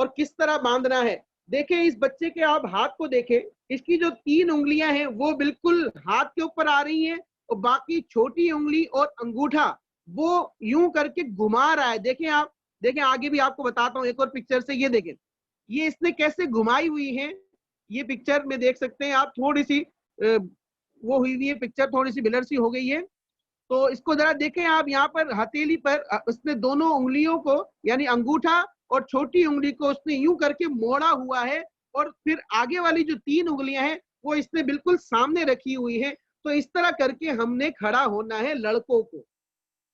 اور کس طرح باندھنا ہے. دیکھیں اس بچے کے آپ ہاتھ کو دیکھیں, اس کی جو 3 انگلیاں ہیں وہ بالکل ہاتھ کے اوپر آ رہی ہیں, اور باقی چھوٹی انگلی اور انگوٹھا وہ یوں کر کے گھما رہا ہے. دیکھیں آپ, دیکھیں آگے بھی آپ کو بتاتا ہوں ایک اور پکچر سے. یہ دیکھیں یہ اس نے کیسے گھمائی ہوئی ہے, یہ پکچر میں دیکھ سکتے ہیں آپ, تھوڑی سی وہ ہوئی ہوئی ہے پکچر, تھوڑی سی بلر سی ہو گئی ہے. تو اس کو ذرا دیکھیں آپ, یہاں پر ہتھیلی پر اس نے دونوں انگلیوں کو یعنی انگوٹھا اور چھوٹی انگلی کو اس نے یوں کر کے موڑا ہوا ہے, اور پھر آگے والی جو 3 انگلیاں ہیں وہ اس نے بالکل سامنے رکھی ہوئی ہے. تو اس طرح کر کے ہم نے کھڑا ہونا ہے لڑکوں کو,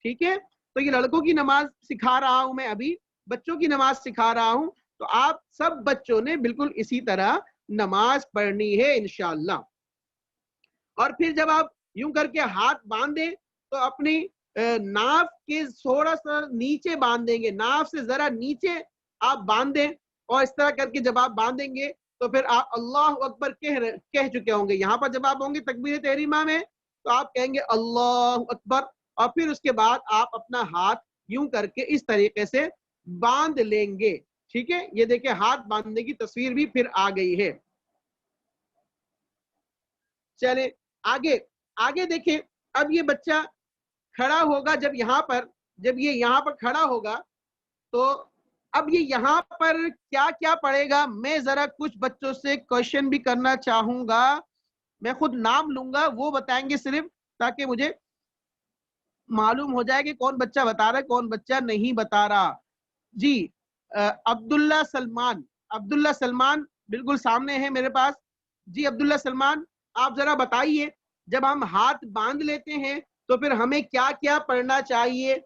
ٹھیک ہے. تو یہ لڑکوں کی نماز سکھا رہا ہوں میں, ابھی بچوں کی نماز سکھا رہا ہوں. تو آپ سب بچوں نے بالکل اسی طرح نماز پڑھنی ہے انشاءاللہ. اور پھر جب آپ یوں کر کے ہاتھ باندھیں تو اپنی ناف کے تھوڑا سا نیچے باندھیں گے, ناف سے ذرا نیچے آپ باندھیں, اور اس طرح کر کے جب آپ باندھیں گے تو پھر آپ اللہ اکبر کہہ چکے ہوں گے. یہاں پر جب آپ ہوں گے تکبیر تحریمہ میں تو آپ کہیں گے اللہ اکبر, اور پھر اس کے بعد آپ اپنا ہاتھ یوں کر کے اس طریقے سے باندھ لیں گے, ٹھیک ہے. یہ دیکھیں ہاتھ باندھنے کی تصویر بھی پھر آ گئی ہے. چلیں آگے آگے دیکھیں. اب یہ بچہ کھڑا ہوگا, جب یہ یہاں پر کھڑا ہوگا تو اب یہ یہاں پر کیا کیا پڑھے گا. میں ذرا کچھ بچوں سے کوشچن بھی کرنا چاہوں گا, میں خود نام لوں گا, وہ بتائیں گے صرف, تاکہ مجھے معلوم ہو جائے کہ کون بچہ بتا رہا ہے کون بچہ نہیں بتا رہا. جی عبداللہ سلمان, عبداللہ سلمان بالکل سامنے ہے میرے پاس. جی عبداللہ سلمان آپ ذرا بتائیے, جب ہم ہاتھ باندھ لیتے ہیں تو پھر ہمیں کیا کیا پڑھنا چاہیے.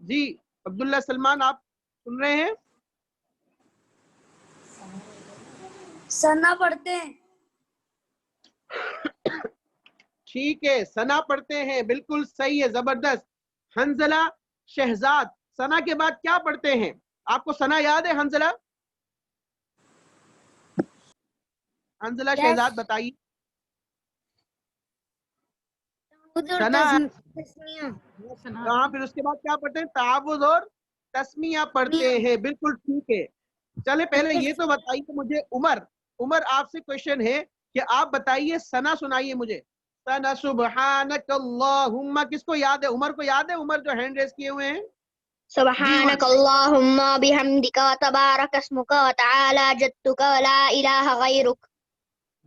جی عبداللہ سلمان آپ سن رہے ہیں؟ سنا پڑھتے ہیں. ٹھیک ہے, ثنا پڑھتے ہیں, بالکل صحیح ہے, زبردست. حنزلہ شہزاد ثنا کے بعد کیا پڑھتے ہیں؟ آپ کو ثنا یاد ہے حنزلہ؟ حنزلہ شہزاد بتائیے. ثنا کہاں, پھر اس کے بعد کیا پڑھتے ہیں؟ تعوذ اور تسمیہ پڑھتے ہیں, بالکل ٹھیک ہے. چلے پہلے یہ تو بتائیے مجھے, عمر آپ سے کوشچن ہے کہ آپ بتائیے ثنا سنائیے مجھے. ثنا سبحانک اللہم, کس کو یاد ہے؟ عمر کو یاد ہے, عمر جو ہینڈ ریز کیے ہوئے ہیں. سبحانک اللہم بحمدک وتبارک اسمک وتعالی جدک ولا الہ غیرک.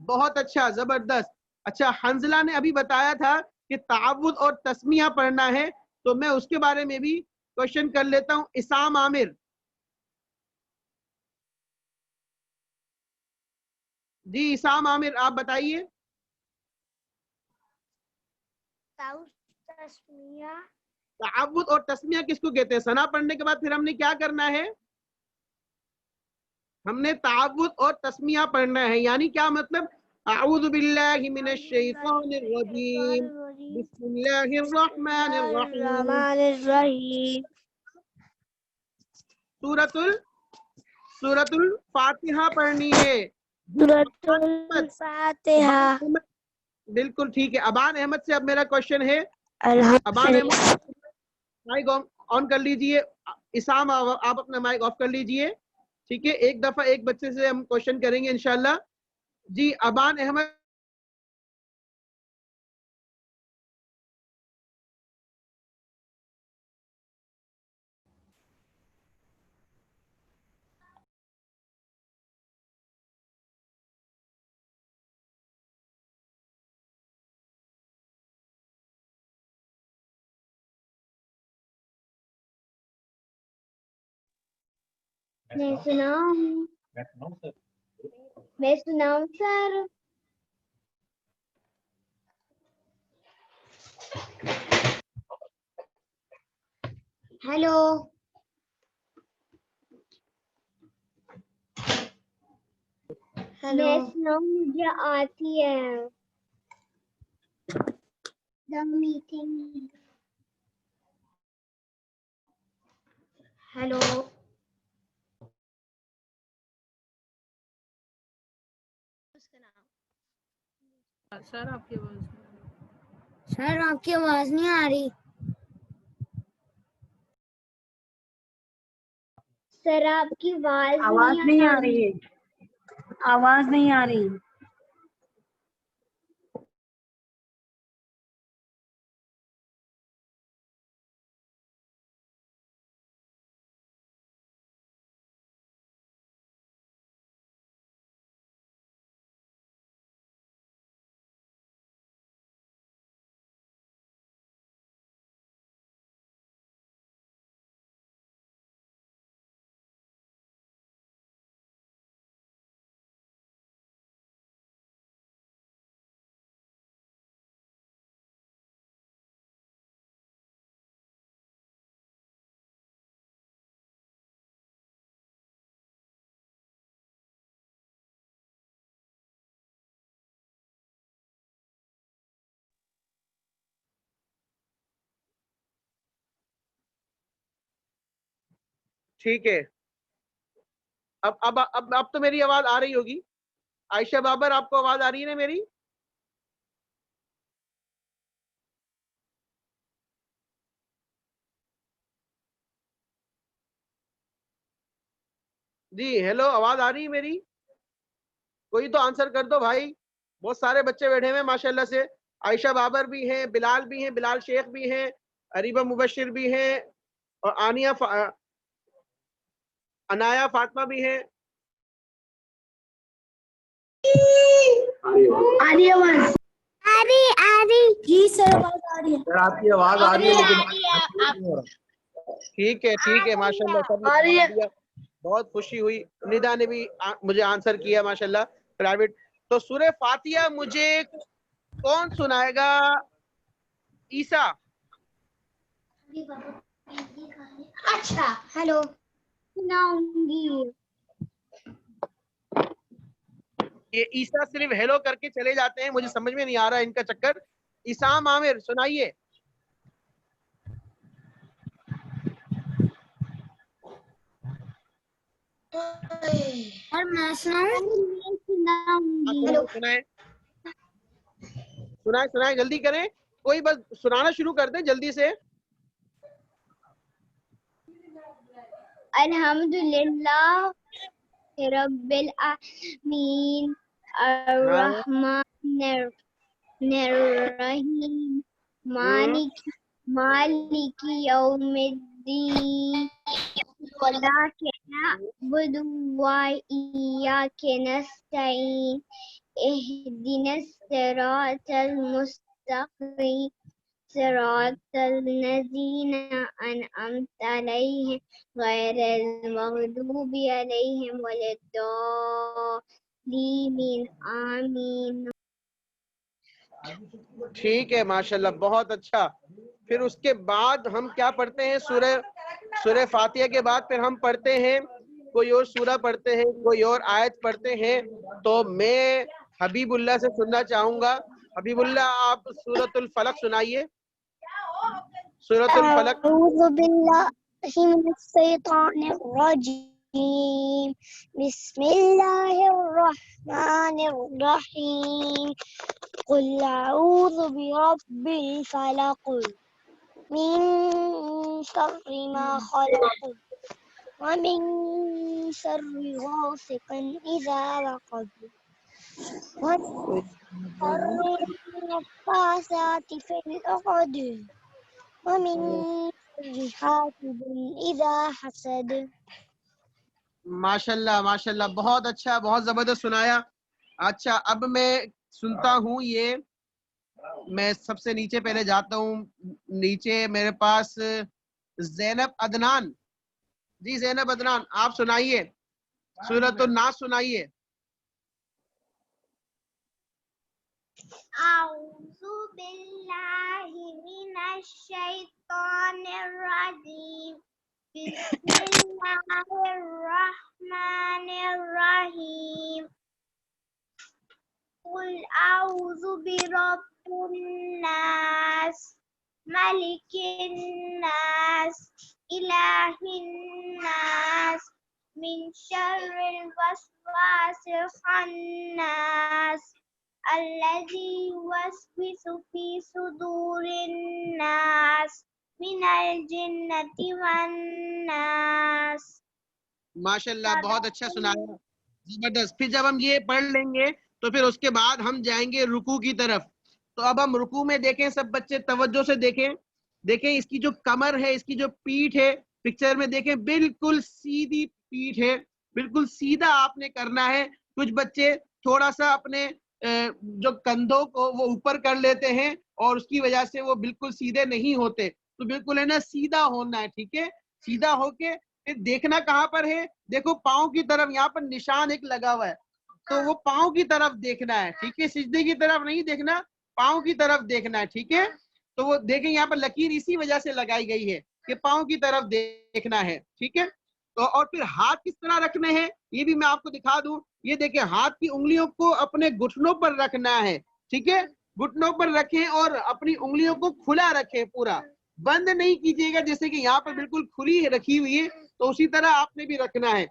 بہت اچھا, زبردست. اچھا حنزلہ نے ابھی بتایا تھا کہ تعوذ اور تسمیہ پڑھنا ہے, تو میں اس کے بارے میں بھی کوشچن کر لیتا ہوں. اسام عامر, جی اسام عامر آپ بتائیے. تعوذ اور تسمیہ کس کو کہتے ہیں؟ ثنا پڑھنے کے بعد پھر ہم نے کیا کرنا ہے؟ ہم نے تعوذ اور تسمیہ پڑھنا ہے. یعنی کیا مطلب؟ اعوذ باللہ من الشیطان الرجیم, بسم اللہ الرحمن الرحیم. سورۃ الفاتحہ پڑھنی ہے. سورۃ الفاتحہ. بالکل ٹھیک ہے. ابان احمد سے اب میرا کوشچن ہے. ابان الحمدللہ. احمد مائک آن کر لیجئے. اسام آپ اپنا مائک آف کر لیجئے, ٹھیک ہے. ایک دفعہ ایک بچے سے ہم کوشچن کریں گے انشاءاللہ. جی ابان احمد, میں سناؤں سر. ہیلو, میں سناؤں, مجھے آتی ہے. ہیلو, سر آپ کی آواز سر آپ کی آواز نہیں آ رہی. سر آپ کی آواز نہیں آ رہی ہے. آواز نہیں آ رہی. ٹھیک ہے. اب تو میری آواز آ رہی ہوگی. عائشہ بابر آپ کو آواز آ رہی ہے نا میری؟ جی ہیلو، آواز آ رہی ہے میری؟ کوئی تو آنسر کر دو بھائی. بہت سارے بچے بیٹھے ہوئے ماشاء اللہ سے. عائشہ بابر بھی ہیں، بلال بھی ہیں، بلال شیخ بھی ہیں، اریبہ مبشر بھی ہیں، اور عنایا فاطمہ بھی ہیں. جی سر آواز آ رہی ہے. سر آپ کی آواز آ رہی ہے لیکن ٹھیک ہے ٹھیک ہے ماشاء اللہ. سب نے جواب دیا، بہت خوشی ہوئی. ندا نے بھی مجھے آنسر کیا ماشاء اللہ پرائیویٹ. تو سورہ فاتحہ مجھے کون سنائے گا؟ عیسیٰ. اچھا ہیلو سناؤں گی. یہ عیسیٰ صرف ہیلو کر کے چلے جاتے ہیں، مجھے سمجھ میں نہیں آ رہا ان کا چکر. اسام عامر سنائیے. اور میں سناؤں گی. سنائیں سنائیں سنائیں، جلدی کریں. کوئی بس سنانا شروع کر دیں جلدی سے. الحمدللہ رب العالمین الرحمن الرحیم مالک یوم الدین ایاک نعبد و ایاک نستعین اهدنا الصراط المستقیم صراط الذین انعمت علیہم غیر المغضوب علیہم ولا الضالین آمین. ٹھیک ہے ماشاءاللہ، بہت اچھا. پھر اس کے بعد ہم کیا پڑھتے ہیں؟ سورہ فاتحہ کے بعد پھر ہم پڑھتے ہیں کوئی اور سورہ پڑھتے ہیں، کوئی اور آیت پڑھتے ہیں. تو میں حبیب اللہ سے سننا چاہوں گا. حبیب اللہ آپ سورۃ الفلق سنائیے. سورۃ الفلق. اعوذ باللہ من الشیطان الرجیم بسم اللہ الرحمن الرحیم قل اعوذ برب الفلق من شر ما خلق ومن شر غاسق اذا وقب ومن شر النفاثات في العقد ومن شر حاسد اذا حسد. ماشاءاللہ ماشاءاللہ، بہت اچھا، بہت زبردست سنایا. اچھا اب میں سنتا ہوں. یہ میں سب سے نیچے پہلے جاتا ہوں. نیچے میرے پاس زینب عدنان. جی زینب عدنان آپ سنائیے. سورۃ الناس سنائیے. اعوذ باللہ من الشیطان الرجیم بسم اللہ الرحمن الرحیم قل اعوذ برب الناس ملک الناس الہ الناس من شر الوسواس الخناس الذي يوسوس في صدور الناس من الجنة والناس. ماشاءاللہ بہت اچھا سنایا, زبردست. پھر جب ہم یہ پڑھ لیں گے تو پھر اس کے بعد ہم جائیں گے رکوع کی طرف. تو اب ہم رکوع میں دیکھیں, سب بچے توجہ سے دیکھیں. دیکھیں اس کی جو کمر ہے, اس کی جو پیٹھ ہے, پکچر میں دیکھیں بالکل سیدھی پیٹھ ہے, بالکل سیدھا آپ نے کرنا ہے. کچھ بچے تھوڑا سا اپنے جو کندھوں کو وہ اوپر کر لیتے ہیں اور اس کی وجہ سے وہ بالکل سیدھے نہیں ہوتے. تو بالکل ہے نا سیدھا ہونا ہے, ٹھیک ہے. سیدھا ہو کے پھر دیکھنا کہاں پر ہے, دیکھو پاؤں کی طرف, یہاں پر نشان ایک لگا ہوا ہے, تو وہ پاؤں کی طرف دیکھنا ہے, ٹھیک ہے. سجدے کی طرف نہیں دیکھنا, پاؤں کی طرف دیکھنا ہے, ٹھیک ہے. تو وہ دیکھیں یہاں پر لکیر اسی وجہ سے لگائی گئی ہے کہ پاؤں کی طرف دیکھنا ہے, ٹھیک ہے. تو اور پھر ہاتھ کس طرح رکھنے ہیں یہ بھی میں آپ کو دکھا دوں. یہ دیکھیں ہاتھ کی انگلیوں کو اپنے گھٹنوں پر رکھنا ہے, ٹھیک ہے. گھٹنوں پر رکھیں اور اپنی انگلیوں کو کھلا رکھیں, پورا بند نہیں کیجیے گا. جیسے کہ یہاں پر بالکل کھلی رکھی ہوئی ہے تو اسی طرح آپ نے بھی رکھنا ہے,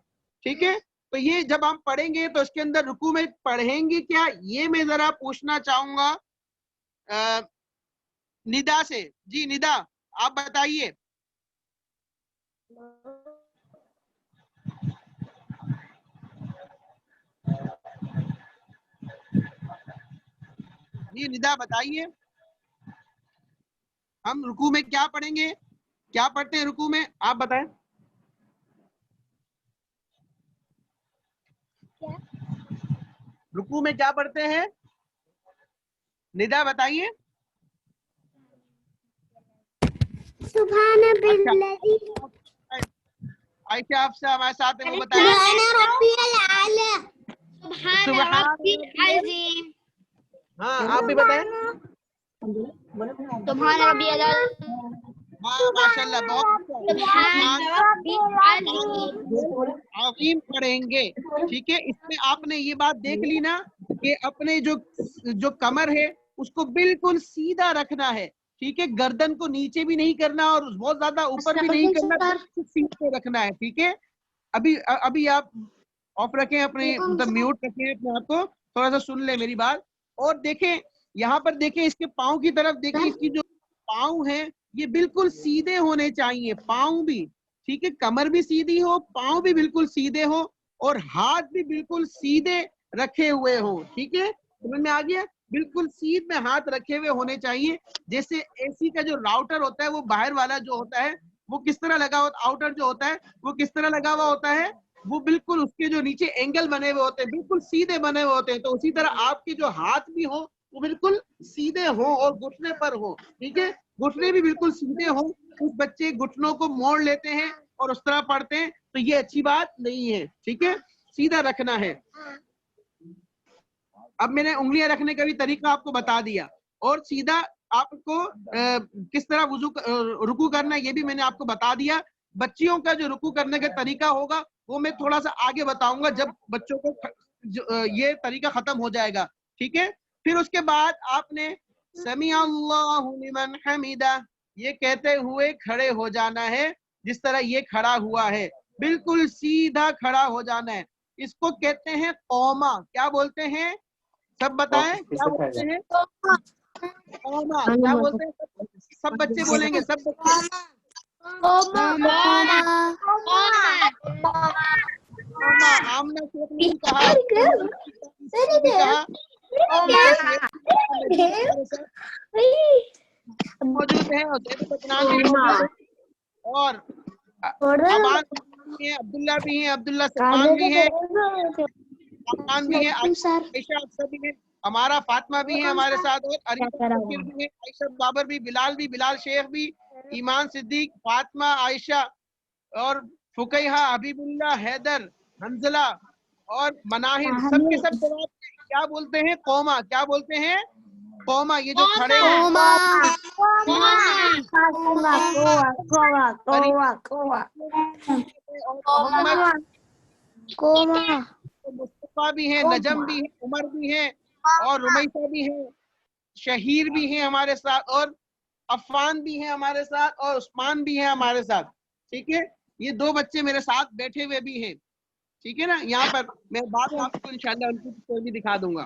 ٹھیک ہے. تو یہ جب ہم پڑھیں گے تو اس کے اندر رکوع میں پڑھیں گے کیا, یہ میں ذرا پوچھنا چاہوں گا ندا سے. جی ندا آپ بتائیے. جی ندا بتائیے, ہم رکوع میں کیا پڑھیں گے, کیا پڑھتے ہیں رکوع میں, آپ بتائیں. رکوع میں کیا پڑھتے ہیں, ندا بتائیے. سبحان بالذی عائشہ آپ سے ہمارے ساتھ ہیں, وہ بتائیں. سبحان ربی العالی سبحان ربی العظیم. ہاں آپ بھی بتائیں. سبحان ربی العظیم. ماشاء اللہ بہت سبحان ربی العظیم. عظیم پڑھیں گے, ٹھیک ہے. اس میں آپ نے یہ بات دیکھ لی نا کہ اپنے جو کمر ہے اس کو بالکل سیدھا رکھنا ہے, ٹھیک ہے. گردن کو نیچے بھی نہیں کرنا اور بہت زیادہ اوپر بھی نہیں کرنا, سیدھے رکھنا ہے, ٹھیک ہے. ابھی آپ آف رکھیں, اپنے مطلب میوٹ رکھیں اپنے آپ کو, تھوڑا سا سن لیں میری بات. اور دیکھیں یہاں پر, دیکھیں اس کے پاؤں کی طرف دیکھیں, اس کی جو پاؤں ہیں یہ بالکل سیدھے ہونے چاہیے, پاؤں بھی, ٹھیک ہے. کمر بھی سیدھی ہو, پاؤں بھی بالکل سیدھے ہو اور ہاتھ بھی بالکل سیدھے رکھے ہوئے ہوں, ٹھیک ہے. سمجھ میں آ گیا, بالکل سیدھ میں ہاتھ رکھے ہوئے ہونے چاہیے. جیسے اے سی کا جو راؤٹر ہوتا ہے وہ باہر والا جو ہوتا ہے وہ کس طرح لگا ہوا, آؤٹر جو ہوتا ہے وہ کس طرح لگا ہوا ہوتا ہے, وہ بالکل اس کے جو نیچے اینگل بنے ہوئے ہوتے ہیں بالکل سیدھے بنے ہوئے ہوتے ہیں. تو اسی طرح آپ کے جو ہاتھ بھی ہو وہ بالکل سیدھے ہوں اور گھٹنے پر ہو, ٹھیک ہے. گھٹنے بھی بالکل سیدھے ہوں. کچھ بچے گھٹنوں کو موڑ لیتے ہیں اور اس طرح پڑھتے ہیں, تو یہ اچھی بات نہیں ہے, ٹھیک ہے. سیدھا رکھنا ہے. اب میں نے انگلیاں رکھنے کا بھی طریقہ آپ کو بتا دیا, اور سیدھا آپ کو کس طرح رکوع کرنا ہے یہ بھی میں نے آپ کو بتا دیا. بچیوں کا جو رکوع کرنے کا طریقہ ہوگا وہ میں تھوڑا سا آگے بتاؤں گا جب بچوں کو یہ طریقہ ختم ہو جائے گا, ٹھیک ہے. پھر اس کے بعد آپ نے سمیع اللہ لمن حمدہ یہ کہتے ہوئے کھڑے ہو جانا ہے, جس طرح یہ کھڑا ہوا ہے بالکل سیدھا کھڑا ہو جانا ہے. اس کو کہتے ہیں قوما. کیا بولتے ہیں, سب بتائیں کیا بولتے ہیں, قوما. کیا بولتے ہیں, سب بچے بولیں گے, سب بچے. قوما. آمنہ شیخ نے بھی کہا, بھی کہا, موجود ہے, اور زید بطنان بھی موجود ہے, اور ابان بھی ہیں, عبداللہ بھی ہیں, عبداللہ سلمان بھی ہیں, سلمان بھی ہیں, عائشہ افسر بھی ہیں, ہمارا فاطمہ بھی ہیں ہمارے ساتھ, اور عریضہ شکر بھی ہیں, عائشہ بابر بھی, بلال شیخ بھی, ایمان صدیق, فاطمہ, عائشہ, اور فقیہہ, حبیب اللہ, حیدر, حنزلہ اور مناہل, سب کے سب جواب کیا بولتے ہیں, قوما. کیا بولتے ہیں, قوما. یہ جو کھڑے ہیں مصطفیٰ بھی ہیں, نجم بھی ہیں, عمر بھی ہیں, اور رمیسہ بھی ہیں, شہیر بھی ہیں ہمارے ساتھ, اور عفان بھی ہیں ہمارے ساتھ, اور عثمان بھی ہیں ہمارے ساتھ, ٹھیک ہے. یہ دو بچے میرے ساتھ بیٹھے ہوئے بھی ہیں, ٹھیک ہے نا. یہاں پر میں بعد میں آپ کو انشاءاللہ ان کی تصویر بھی دکھا دوں گا.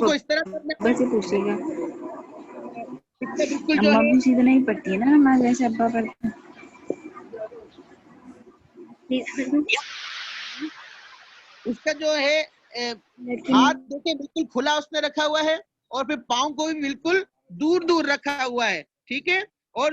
کو اس طرح کرنا ہے. بس یہ پوچھے گا اس کا بالکل جو اما ہے بھی سیدھے نہیں پڑتی ہے نا نماز جیسے ابا پڑھتے ہیں. اس کا جو ہے ہاتھ دیکھیں بالکل کھلا اس نے رکھا ہوا ہے اور پھر پاؤں کو بھی بالکل دور دور رکھا ہوا ہے. ٹھیک ہے. اور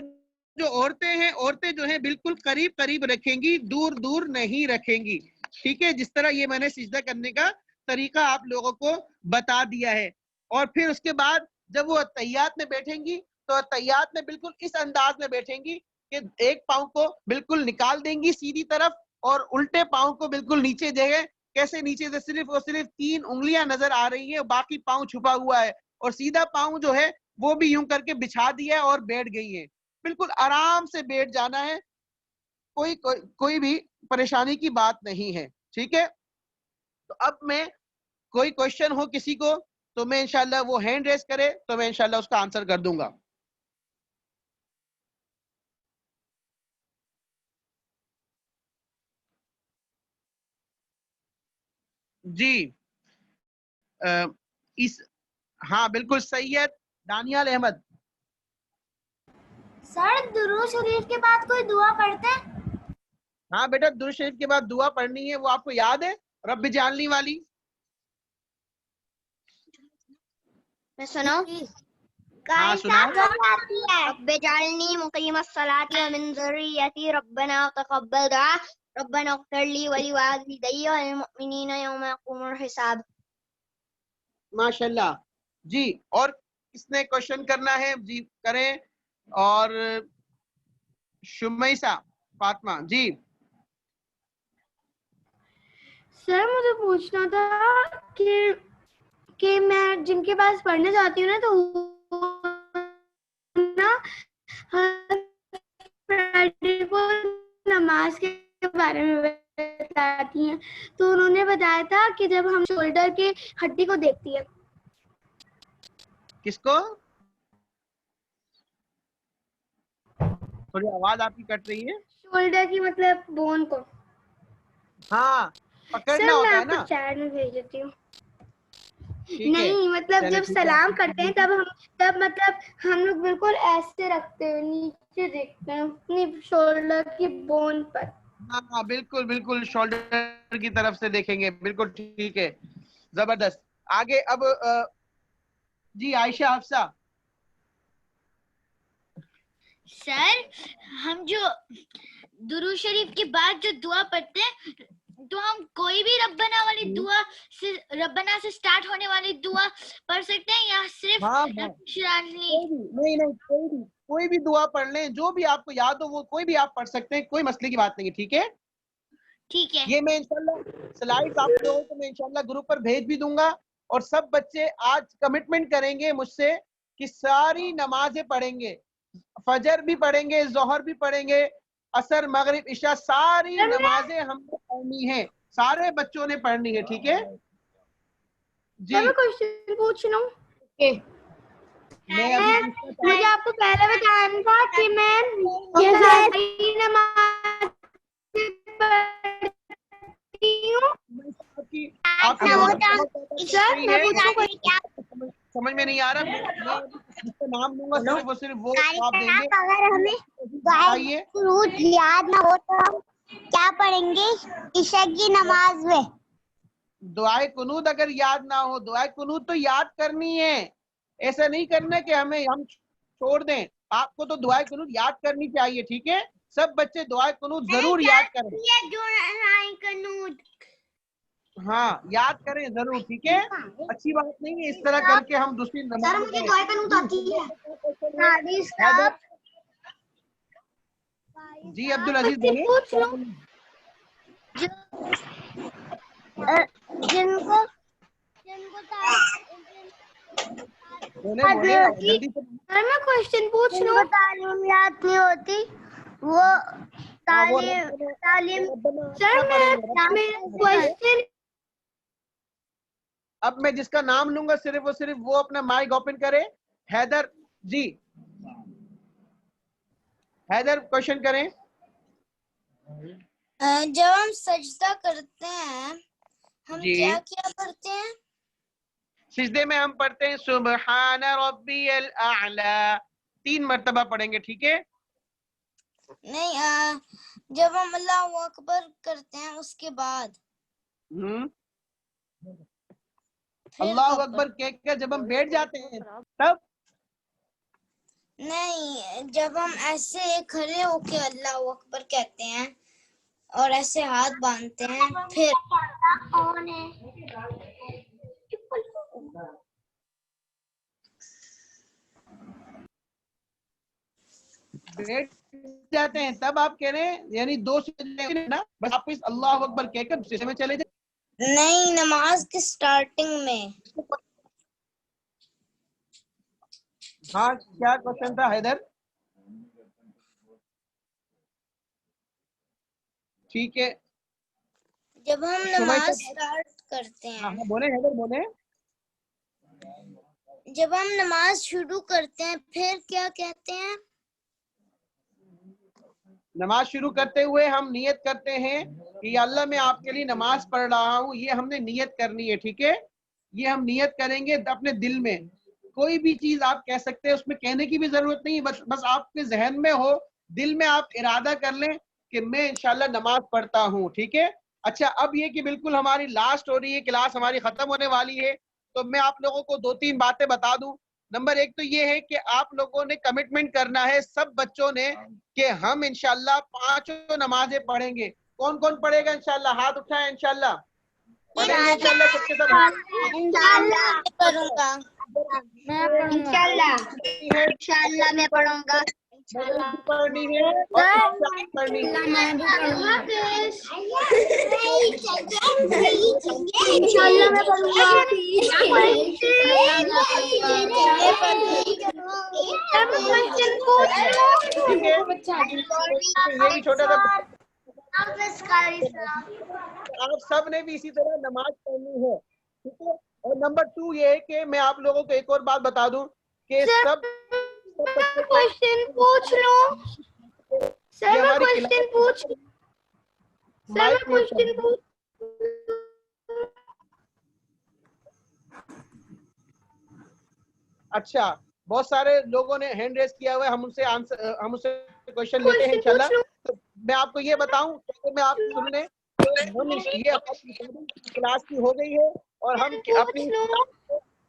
جو عورتیں جو ہیں بالکل قریب قریب رکھیں گی, دور دور نہیں رکھیں گی. ٹھیک ہے. جس طرح یہ میں نے سجدہ کرنے کا طریقہ آپ لوگوں کو بتا دیا ہے. اور پھر اس کے بعد جب وہ تحیات میں بیٹھیں گی تو تحیات میں بالکل اس انداز میں بیٹھیں گی کہ ایک پاؤں کو بالکل نکال دیں گی سیدھی طرف اور الٹے پاؤں کو بالکل نیچے دے گئے. کیسے نیچے سے صرف اور صرف 3 انگلیاں نظر آ رہی ہیں, باقی پاؤں چھپا ہوا ہے, اور سیدھا پاؤں جو ہے وہ بھی یوں کر کے بچھا دیا ہے اور بیٹھ گئی ہیں. بالکل آرام سے بیٹھ جانا ہے, کوئی بھی پریشانی کی بات نہیں ہے. ٹھیک ہے. تو اب میں کوئی کوشچن ہو کسی کو تو میں انشاءاللہ وہ ہینڈ ریز کرے تو میں انشاءاللہ اس کا آنسر کر دوں گا. جی ہاں بالکل. سید دانیال احمد. سر درود شریف کے بعد کوئی دعا پڑھتے ہیں؟ ہاں بیٹا, درود شریف کے بعد دعا پڑھنی ہے. وہ آپ کو یاد ہے رب جعلنی والی؟ میں سناؤں؟ ہاں سنا. رب اجعلنی مقیم الصلاۃ ومن ذریتی ربنا تقبل دعاء ربنا اغفر لی ولوالدی وللمؤمنین یوم یقوم الحساب. ماشاء اللہ. جی اور کس نے کوشچن کرنا ہے؟ جی کریں. اور شمیسہ فاطمہ. جی سر مجھے پوچھنا تھا کہ میں جن کے پاس پڑھنے جاتی ہوں نا تو نا فرائیڈے کو نماز کے بارے میں بتاتی ہیں, تو انہوں نے بتایا تھا کہ جب ہم شولڈر کی ہڈی کو دیکھتی ہے. کس کو؟ تھوڑی آواز آپ کی کٹ رہی ہے. شولڈر کی مطلب بون کو. ہاں پکڑنا سر میں ہوتا ہے آپ کو نا. چیٹ میں بھیج دیتی ہوں. ٹھیک ہے. نہیں مطلب چلے جب ٹھیک ہے, سلام آپ کرتے ہیں تب مطلب ہم لوگ بالکل ایسے رکھتے ہیں, نیچے دیکھتے ہیں اپنی شولڈر کی بون پر. ہاں بالکل بالکل شولڈر کی طرف سے دیکھیں گے. بالکل ٹھیک ہے, زبردست. آگے اب جی عائشہ حفصہ. سر ہم جو درود شریف کے بعد جو دعا پڑھتے ہیں تو ہم کوئی بھی ربنا والی دعا ربنا سے سٹارٹ ہونے والی دعا پڑھ سکتے ہیں یا صرف ہاں نہیں کوئی بھی دعا پڑھ لیں, جو بھی آپ کو یاد ہو وہ کوئی بھی آپ پڑھ سکتے ہیں, کوئی مسئلے کی بات نہیں ہے. ٹھیک ہے. ٹھیک ہے. یہ میں انشاءاللہ سلائڈ آپ لوگوں کو میں انشاءاللہ گروپ پر بھیج بھی دوں گا, اور سب بچے آج کمٹمنٹ کریں گے مجھ سے کہ ساری نمازیں پڑھیں گے. فجر بھی پڑھیں گے, ظہر بھی پڑھیں گے, عصر مغرب عشاء, ساری نمازیں ہم نے پڑھنی ہیں. سارے بچوں نے پڑھنی ہے. ٹھیک ہے. جی میں کوشچن پوچھ لوں. میں ابھی پوچھنا چاہتا مجھے آپ کو پہلے بتانا تھا کہ میں یہ ساری نماز پڑھتی ہوں. آپ کی ابو آواز سر صحیح میں ہے, پوچھوں سمجھ میں نہیں آ رہا. میں جس کا نام لوں گا صرف وہ آپ دیں گے. اگر ہمیں بتائیے. درود یاد نہ ہو تو ہم کیا پڑھیں گے عشاء کی نماز میں؟ دعائے قنوت اگر یاد نہ ہو, دعائے قنوت تو یاد کرنی ہے. ایسا نہیں کرنا کہ ہم چھوڑ دیں. آپ کو تو دعائے قنوت یاد کرنی چاہیے. ٹھیک ہے. سب بچے دعائے قنوت ضرور یاد کریں. ہاں یاد کریں ضرور. ٹھیک ہے. اچھی بات نہیں ہے اس طرح کر کے ہم دوسری نماز حیدر. جی عبدالعزیز بولیں. پوچھ لوں. جن کو بولیں جلدی سے. سر میں کوشچن پوچھ لوں. تعلیم یاد نہیں ہوتی وہ تعلیم سر میرا کوشچن اب میں جس کا نام لوں گا صرف وہ اپنا مائک اوپن کرے. حیدر. جی حیدر کوشچن کریں. جب ہم سجدہ کرتے ہیں ہم جی کیا کرتے ہیں؟ سجدے میں ہم پڑھتے ہیں سبحان ربی الاعلی 3 مرتبہ پڑھیں گے, ٹھیک ہے. نہیں جب ہم اللہ اکبر کرتے ہیں اس کے بعد اللہ اکبر کہہ کر جب ہم بیٹھ جاتے ہیں تب نہیں, جب ہم ایسے کھڑے ہو کے اللہ اکبر کہتے ہیں اور ایسے ہاتھ باندھتے ہیں پھر بیٹھ جاتے ہیں تب آپ کہہ رہے ہیں, یعنی 2 سجدے نا, بس آپ اس اللہ اکبر کہہ کر سجدے میں چلے جائیں. نہیں, نماز کے سٹارٹنگ میں. ہاں, کیا کوشچن تھا حیدر؟ ٹھیک ہے, جب ہم نماز سٹارٹ کرتے ہیں, ہاں بولے حیدر بولے. جب ہم نماز شروع کرتے ہیں پھر کیا کہتے ہیں؟ نماز شروع کرتے ہوئے ہم نیت کرتے ہیں کہ یا اللہ میں آپ کے لیے نماز پڑھ رہا ہوں, یہ ہم نے نیت کرنی ہے, ٹھیک ہے. یہ ہم نیت کریں گے اپنے دل میں. کوئی بھی چیز آپ کہہ سکتے ہیں, اس میں کہنے کی بھی ضرورت نہیں, بس آپ کے ذہن میں ہو, دل میں آپ ارادہ کر لیں کہ میں انشاءاللہ نماز پڑھتا ہوں, ٹھیک ہے. اچھا, اب یہ کہ بالکل ہماری لاسٹ ہو رہی ہے, کلاس ہماری ختم ہونے والی ہے, تو میں آپ لوگوں کو 2-3 باتیں بتا دوں. نمبر 1 تو یہ ہے کہ آپ لوگوں نے کمٹمنٹ کرنا ہے سب بچوں نے کہ ہم انشاءاللہ 5 نمازیں پڑھیں گے. کون کون پڑھے گا انشاءاللہ؟ ہاتھ اٹھائیں. انشاءاللہ پڑھیں گے انشاءاللہ سب کے سب. انشاءاللہ میں کروں گا. انشاءاللہ میں پڑھوں گا. پڑھنی ہے اور پڑھنی ہے. انشاءاللہ میں پڑھوں گا. ٹھیک ہے, یہ بھی چھوٹا سا آپ سب نے بھی اسی طرح نماز پڑھنی ہے, ٹھیک ہے. اور نمبر 2 یہ ہے کہ میں آپ لوگوں کو ایک اور بات بتا دوں کہ سب کوشچن پوچھ لو. سر میں کوشچن پوچھ اچھا, بہت سارے لوگوں نے ہینڈ ریز کیا ہوا ہے, ہم ان سے کوشچن لیتے ہیں انشاءاللہ. تو میں آپ کو یہ بتاؤں کہ میں آپ سن لیں, یہ کلاس کی ہو گئی ہے اور ہم اپنی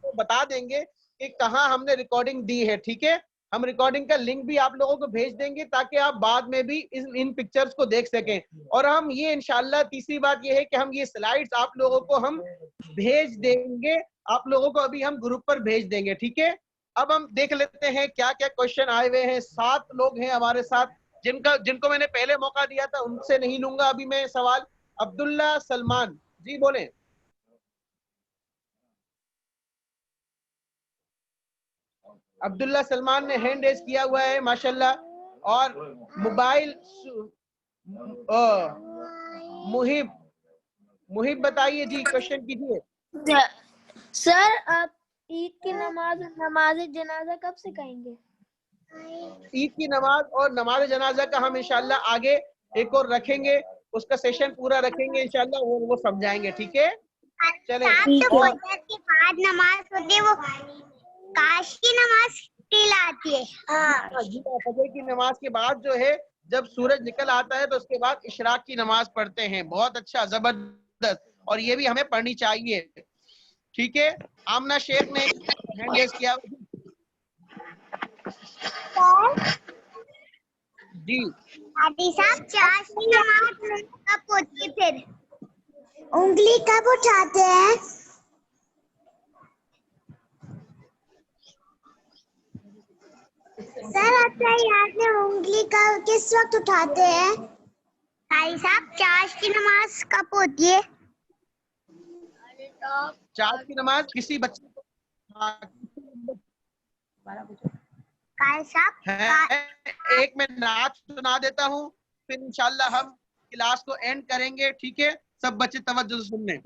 بتا دیں گے کہ کہاں ہم نے ریکارڈنگ دی ہے, ٹھیک ہے. ہم ریکارڈنگ کا لنک بھی آپ لوگوں کو بھیج دیں گے تاکہ آپ بعد میں بھی ان پکچرز کو دیکھ سکیں. اور ہم یہ انشاءاللہ تیسری بات یہ ہے کہ ہم یہ سلائیڈز آپ لوگوں کو ہم بھیج دیں گے, آپ لوگوں کو ابھی ہم گروپ پر بھیج دیں گے, ٹھیک ہے. اب ہم دیکھ لیتے ہیں کیا کیا کوشچن آئے ہوئے ہیں. 7 لوگ ہیں ہمارے ساتھ جن کو میں نے پہلے موقع دیا تھا, ان سے نہیں لوں گا ابھی میں سوال. عبداللہ سلمان جی بولیں. عبداللہ سلمان نے ہینڈ ریز کیا ہوا ہے ماشاءاللہ. اور موبائل محب بتائیے جی, کوشچن کیجیے. سر آپ عید کی نماز جنازہ کب سے کہیں گے؟ عید کی نماز اور نماز جنازہ کا ہم انشاءاللہ آگے ایک اور رکھیں گے, اس کا سیشن پورا رکھیں گے انشاءاللہ, وہ سمجھائیں گے, ٹھیک ہے. چلیں, کے بعد نماز ہوتی ہے وہ کاش کی نماز کہلاتی ہے. فجر کی نماز کے بعد جو ہے جب سورج نکل آتا ہے تو اس کے بعد اشراق کی نماز پڑھتے ہیں. بہت اچھا, زبردست, اور یہ بھی ہمیں پڑھنی چاہیے, ٹھیک ہے. آمنہ شیخ نے ہینڈ ریز کیا جی. حاجی صاحب چاش کی نماز کب ہوتی ہے, پھر انگلی کب اٹھاتے ہیں؟ سر آپ کا یاد ہے انگلی کا کس وقت اٹھاتے ہیں؟ حاجی صاحب چاش کی نماز کب ہوتی ہے؟ چاش کی نماز کسی بچے کو ایک میں نعت سنا دیتا ہوں, پھر انشاءاللہ ہم کلاس کو اینڈ کریں گے, ٹھیک ہے. سب بچے توجہ سے سننے.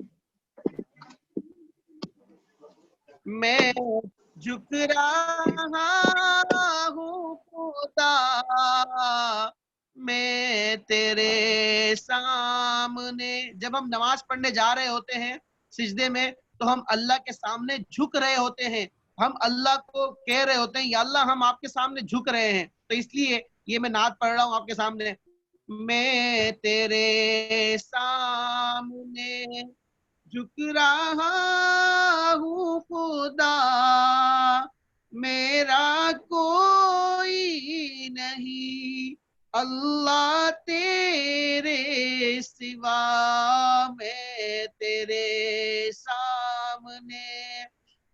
میں جھک رہا ہوں خدا, میں تیرے سامنے. جب ہم نماز پڑھنے جا رہے ہوتے ہیں سجدے میں تو ہم اللہ کے سامنے جھک رہے ہوتے ہیں, ہم اللہ کو کہہ رہے ہوتے ہیں یا اللہ ہم آپ کے سامنے جھک رہے ہیں. تو اس لیے یہ میں نعت پڑھ رہا ہوں آپ کے سامنے. میں تیرے سامنے جھک رہا ہوں خدا, میرا کوئی نہیں اللہ تیرے سوا, میں تیرے سامنے.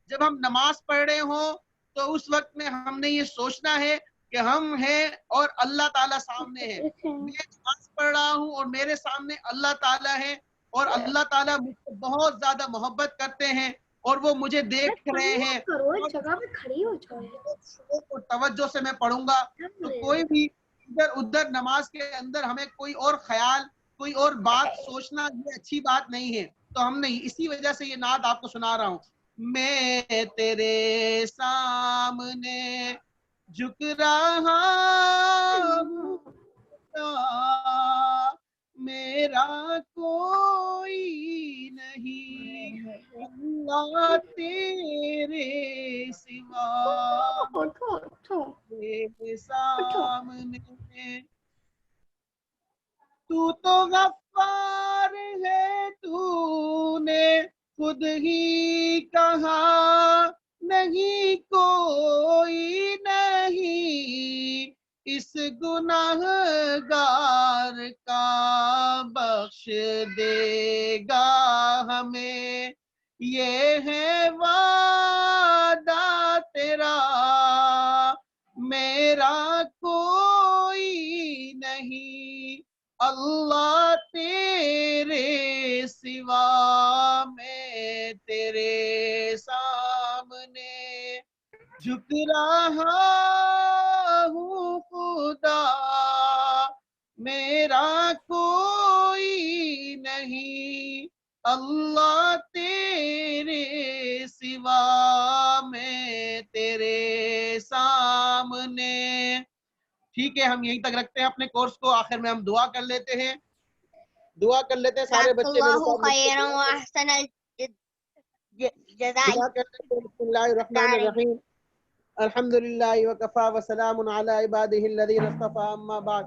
جب ہم نماز پڑھ رہے ہوں تو اس وقت میں ہم نے یہ سوچنا ہے کہ ہم ہیں اور اللہ تعالیٰ سامنے ہے. میں نماز پڑھ رہا ہوں اور میرے سامنے اللہ تعالیٰ ہے, اور اللہ تعالیٰ مجھ سے بہت زیادہ محبت کرتے ہیں اور وہ مجھے دیکھ رہے ہیں. اور توجہ سے میں پڑھوں گا تو کوئی بھی ادھر ادھر نماز کے اندر ہمیں کوئی اور خیال, کوئی اور بات سوچنا یہ اچھی بات نہیں ہے. تو ہم نہیں, اسی وجہ سے یہ نعت آپ کو سنا رہا ہوں. میں تیرے سامنے جھک رہا ہوں, میرا کوئی نہیں اللہ تیرے سوا, میرے سامنے. تو غفار ہے, تو نے خود ہی کہا نہیں کوئی نہیں اس گناہ گار کا بخش دے گا ہمیں, یہ ہے وعدہ تیرا میرا کوئی نہیں اللہ تیرے سوا, میں تیرے سامنے جھک رہا ہوں خدا, میرا کوئی نہیں اللہ تیرے سوا, میں تیرے سامنے. ٹھیک ہے, ہم یہیں تک رکھتے ہیں اپنے کورس کو. آخر میں ہم دعا کر لیتے ہیں, سارے بچے میرے ساتھ دعا کرتے ہیں. بسم اللہ الرحمن الرحیم, الحمدللہ وکفا وسلام علی عبادہ الذین اصطفی, اما بعد.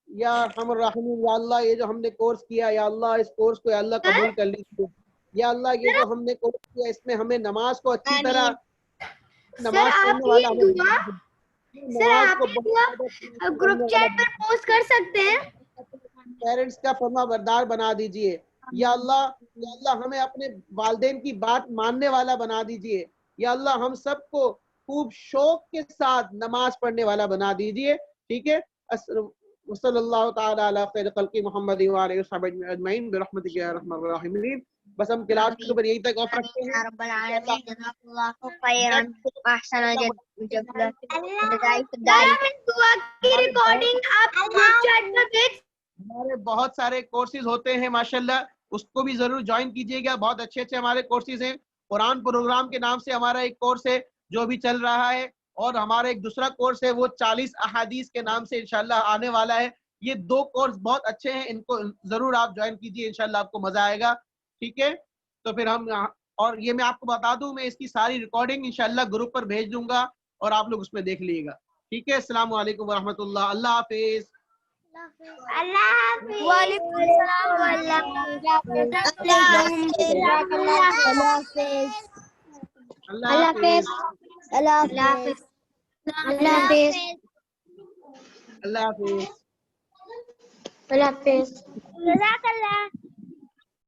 یا ارحم الراحمین, یا اللہ یہ جو ہم نے کورس کیا, یا اللہ اس کورس کو یا اللہ قبول کر لیجیے. یا اللہ یہ جو ہم نے کورس کیا اس میں ہمیں نماز کو اچھی طرح نماز پڑھنے والا گروپ چیٹ پر پوسٹ کر سکتے ہیں. پیرنٹس کا فرما بردار بنا دیجئے. یا اللہ ہمیں اپنے والدین کی بات ماننے والا بنا دیجئے. یا اللہ ہم سب کو خوب شوق کے ساتھ نماز پڑھنے والا بنا دیجئے. ٹھیک ہے, صلی اللہ تعالی علی خیر خلق محمد و آلہ وصحبہ اجمعین برحمتک یا ارحم الراحمین. بس ہم کلاس کے اوپر یہیں تک آف رکھتے ہیں. رب العالمین جزاک اللہ خیرا واحسن دعا کی ریکارڈنگ آپ گروپ چیٹ پر بھیج. ہمارے بہت سارے کورسز ہوتے ہیں ماشاءاللہ, اس کو بھی ضرور جوائن کیجیے گا. بہت اچھے اچھے ہمارے کورسز ہیں. قرآن پروگرام کے نام سے ہمارا ایک کورس ہے جو بھی چل رہا ہے, اور ہمارا ایک دوسرا کورس ہے وہ 40 احادیث کے نام سے انشاءاللہ آنے والا ہے. یہ دو کورس بہت اچھے ہیں, ان کو ضرور آپ جوائن کیجیے, انشاءاللہ آپ کو مزہ آئے گا. ٹھیک ہے, تو پھر ہم, اور یہ میں آپ کو بتا دوں, میں اس کی ساری ریکارڈنگ انشاءاللہ گروپ پر بھیج دوں گا اور آپ لوگ اس میں دیکھ لیے گا. ٹھیک ہے, السلام علیکم ورحمۃ اللہ. اللہ حافظ. اللہ حافظ. وعلیکم السلام اللہ حافظ. اللہ حافظ. اللہ حافظ. اللہ حافظ. اللہ حافظ. جزاک اللہ.